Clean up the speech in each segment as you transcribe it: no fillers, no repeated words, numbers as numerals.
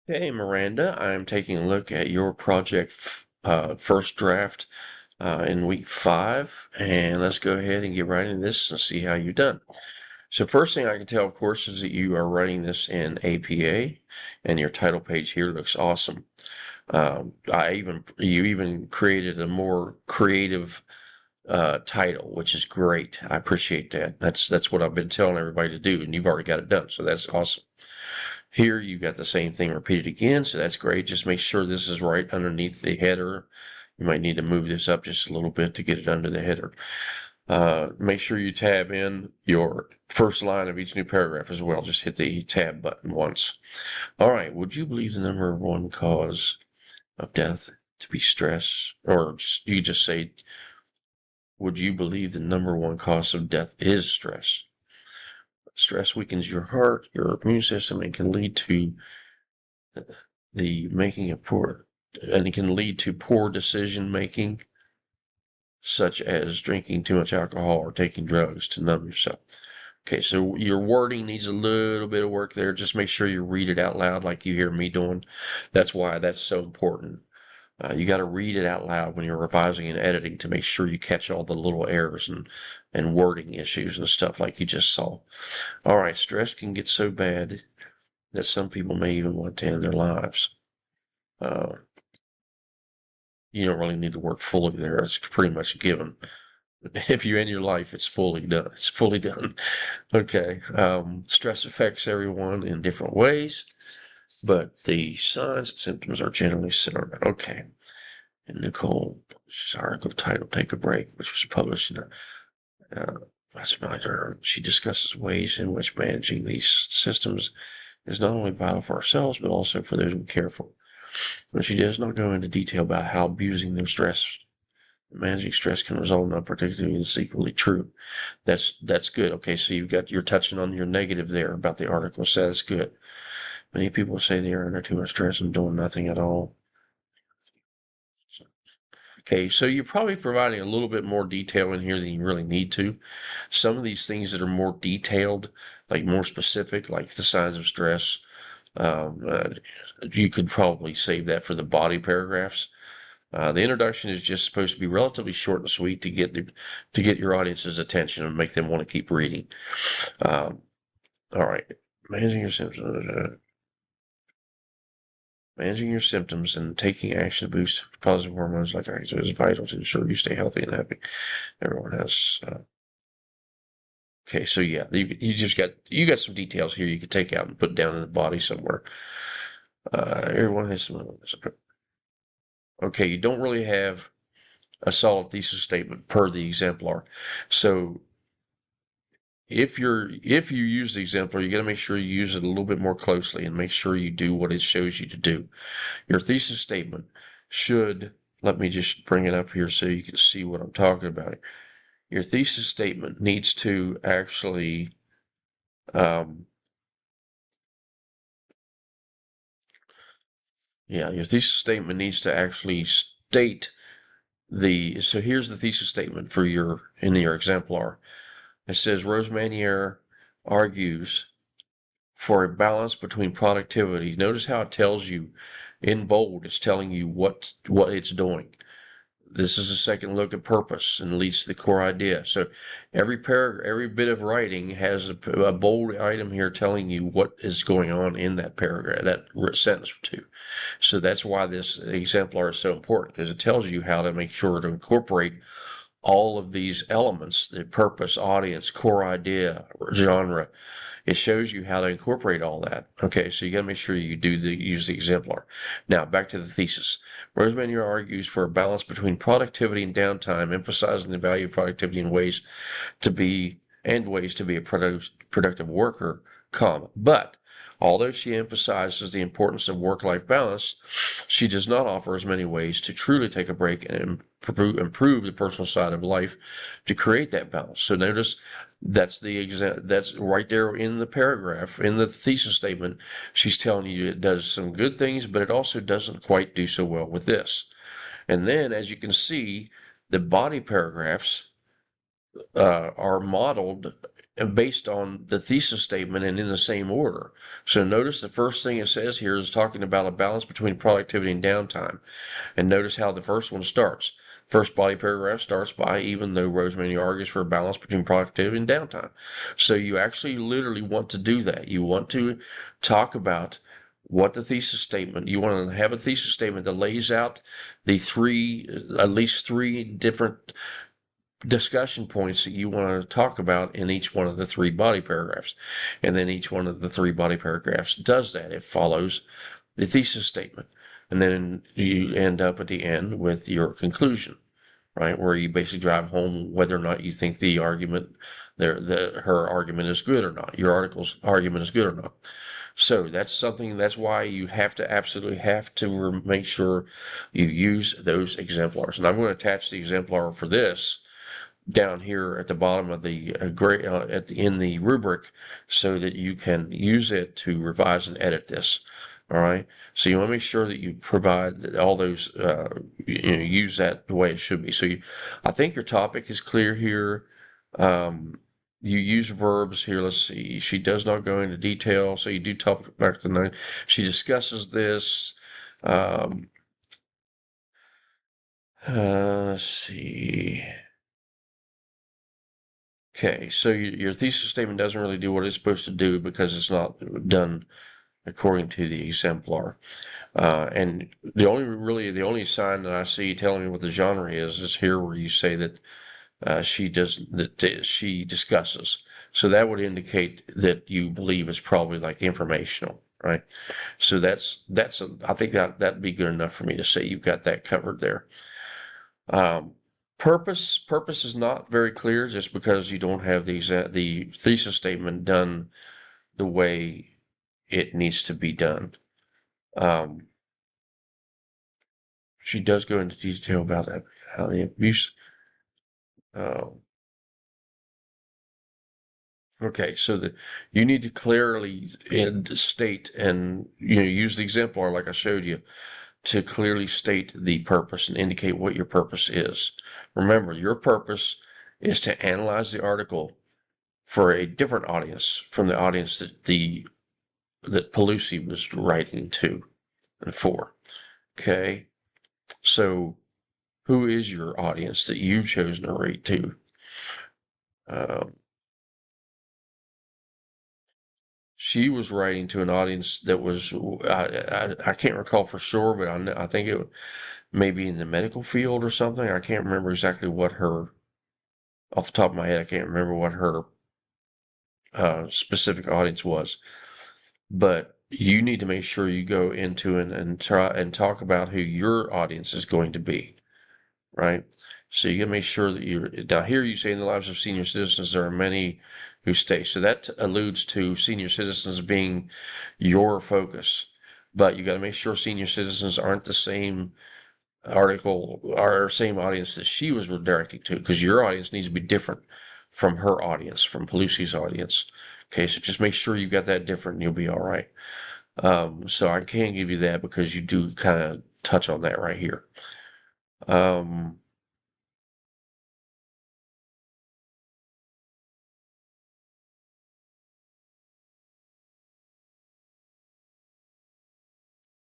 Hey Miranda, I'm taking a look at your project first draft in week 5, and let's go ahead and get right into this and see how you've done. So first thing I can tell, of course, is that you are writing this in APA, and your title page here looks awesome. You even created a more creative title, which is great. I appreciate that. That's what I've been telling everybody to do, and you've already got it done, so that's awesome. Here you got the same thing repeated again, so that's great. Just make sure this is right underneath the header. You might need to move this up just a little bit to get it under the header. Make sure you tab in your first line of each new paragraph as well. Just hit the tab button once. All right, would you believe the number one cause of death to be stress? Or you just say, would you believe the number one cause of death is stress? Stress weakens your heart, your immune system, and can lead to the making of poor, and it can lead to poor decision making, such as drinking too much alcohol or taking drugs to numb yourself. Okay, so your wording needs a little bit of work there. Just make sure you read it out loud like you hear me doing. That's why that's so important. You got to read it out loud when you're revising and editing to make sure you catch all the little errors and wording issues and stuff like you just saw. All right, stress can get so bad that some people may even want to end their lives. Uh, you don't really need to work fully there. It's pretty much a given. If you end your life, it's fully done. It's fully done. Okay. Stress affects everyone in different ways, but the signs and symptoms are generally similar. Okay. And Nicole, article titled "Take a Break," which was published in last night, she discusses ways in which managing these systems is not only vital for ourselves, but also for those we care for. But she does not go into detail about how abusing their stress, managing stress can result in unpredictability is equally true. That's good. Okay, so you're touching on your negative there about the article, so that's good. Many people say they are under too much stress and doing nothing at all. Okay, so you're probably providing a little bit more detail in here than you really need to. Some of these things that are more detailed, like more specific, like the signs of stress, um, uh, you could probably save that for the body paragraphs. The introduction is just supposed to be relatively short and sweet to get your audience's attention and make them want to keep reading. Um, all right, managing your symptoms. Managing your symptoms and taking action to boost positive hormones like oxytocin is vital to ensure you stay healthy and happy. Everyone has. Okay, so yeah, you got some details here you could take out and put down in the body somewhere. Everyone has some. Okay, you don't really have a solid thesis statement per the exemplar, so if you use the exemplar, you got to make sure you use it a little bit more closely and make sure you do what it shows you to do. Your thesis statement should, let me just bring it up here so you can see what I'm talking about. Your thesis statement needs to actually your thesis statement needs to actually state so here's the thesis statement for in your exemplar. It says Rose Manier argues for a balance between productivity. Notice how it tells you in bold, it's telling you what it's doing. This is a second look at purpose and leads to the core idea. So every bit of writing has a bold item here telling you what is going on in that paragraph, that sentence or two. So that's why this exemplar is so important, because it tells you how to make sure to incorporate all of these elements: the purpose, audience, core idea, genre. It shows you how to incorporate all that. Okay, so you got to make sure you use the exemplar. Now back to the thesis. Rosemary argues for a balance between productivity and downtime, emphasizing the value of productivity in ways to be a productive worker, but although she emphasizes the importance of work-life balance, she does not offer as many ways to truly take a break and improve the personal side of life to create that balance. So notice that's right there in the paragraph, in the thesis statement. She's telling you it does some good things, but it also doesn't quite do so well with this. And then, as you can see, the body paragraphs are modeled based on the thesis statement and in the same order. So notice the first thing it says here is talking about a balance between productivity and downtime. And notice how the first one starts. First body paragraph starts by, even though Rosemary argues for a balance between productivity and downtime. So you actually literally want to do that. You want to talk about what the thesis statement, you want to have a thesis statement that lays out the at least three different discussion points that you want to talk about in each one of the three body paragraphs. And then each one of the three body paragraphs does that. It follows the thesis statement. And then you end up at the end with your conclusion, right? Where you basically drive home whether or not you think the argument, her argument is good or not, your article's argument is good or not. So that's why you absolutely have to make sure you use those exemplars. And I'm going to attach the exemplar for this down here at the bottom of the in the rubric, so that you can use it to revise and edit this. All right. So you want to make sure that you provide all those, use that the way it should be. So I think your topic is clear here. You use verbs here. Let's see. She does not go into detail. So you do talk back to 9. She discusses this. Let's see. Okay, so your thesis statement doesn't really do what it's supposed to do because it's not done according to the exemplar. And the only sign that I see telling me what the genre is here where you say that she discusses. So that would indicate that you believe it's probably like informational, right? So I think that'd be good enough for me to say you've got that covered there. Purpose is not very clear just because you don't have the thesis statement done the way it needs to be done. She does go into detail about that, how the abuse. Okay, so you need to clearly state and use the exemplar like I showed you to clearly state the purpose and indicate what your purpose is. Remember, your purpose is to analyze the article for a different audience from the audience that Pelosi was writing to and for. Okay, so who is your audience that you've chosen to write to? She was writing to an audience that was, I can't recall for sure, but I think it may be in the medical field or something. I can't remember exactly what off the top of my head, I can't remember what her specific audience was. But you need to make sure you go into and try and talk about who your audience is going to be, right? So you got to make sure that now here you say in the lives of senior citizens, there are many who stay. So that alludes to senior citizens being your focus. But you got to make sure senior citizens aren't the same article or same audience that she was redirecting to, because your audience needs to be different from her audience, from Pelosi's audience. Okay, so just make sure you got that different and you'll be all right. So I can give you that because you do kind of touch on that right here.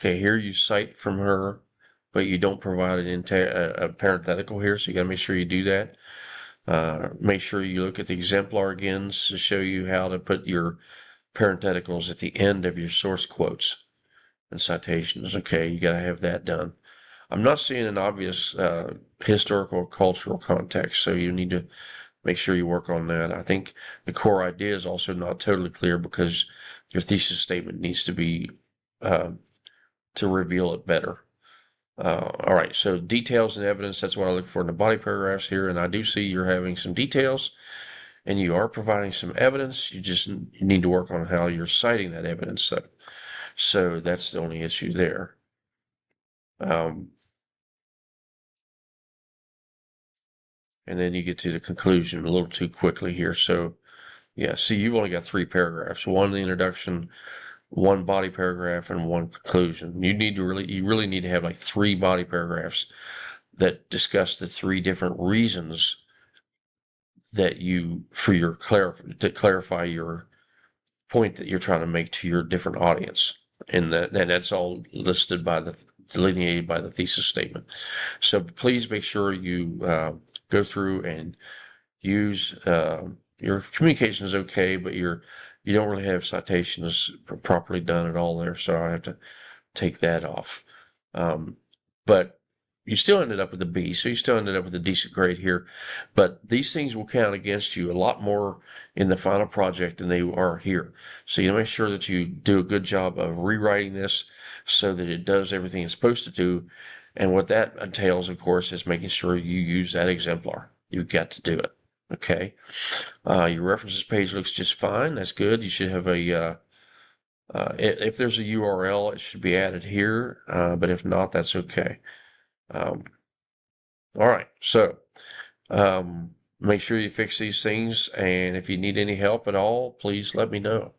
Okay, here you cite from her, but you don't provide a parenthetical here, so you got to make sure you do that. Make sure you look at the exemplar again to show you how to put your parentheticals at the end of your source quotes and citations. Okay, you got to have that done. I'm not seeing an obvious historical cultural context, so you need to make sure you work on that. I think the core idea is also not totally clear because your thesis statement needs to be to reveal it better. All right, so details and evidence, that's what I look for in the body paragraphs here, and I do see you're having some details and you are providing some evidence. You just need to work on how you're citing that evidence. So that's the only issue there. And then you get to the conclusion a little too quickly here. So yeah, see, you've only got 3 paragraphs, one in the introduction, one body paragraph, and one conclusion. You really need to have like 3 body paragraphs that discuss the 3 different reasons that you, for your to clarify your point that you're trying to make to your different audience. And that's all listed by delineated by the thesis statement. So please make sure you go through and use your communication is okay, but you don't really have citations properly done at all there. So I have to take that off. But you still ended up with a B, so you still ended up with a decent grade here. But these things will count against you a lot more in the final project than they are here. So you make sure that you do a good job of rewriting this so that it does everything it's supposed to do. And what that entails, of course, is making sure you use that exemplar. You've got to do it. Okay. Your references page looks just fine. That's good. You should have if there's a URL, it should be added here, but if not, that's okay. All right, so make sure you fix these things, and if you need any help at all, please let me know.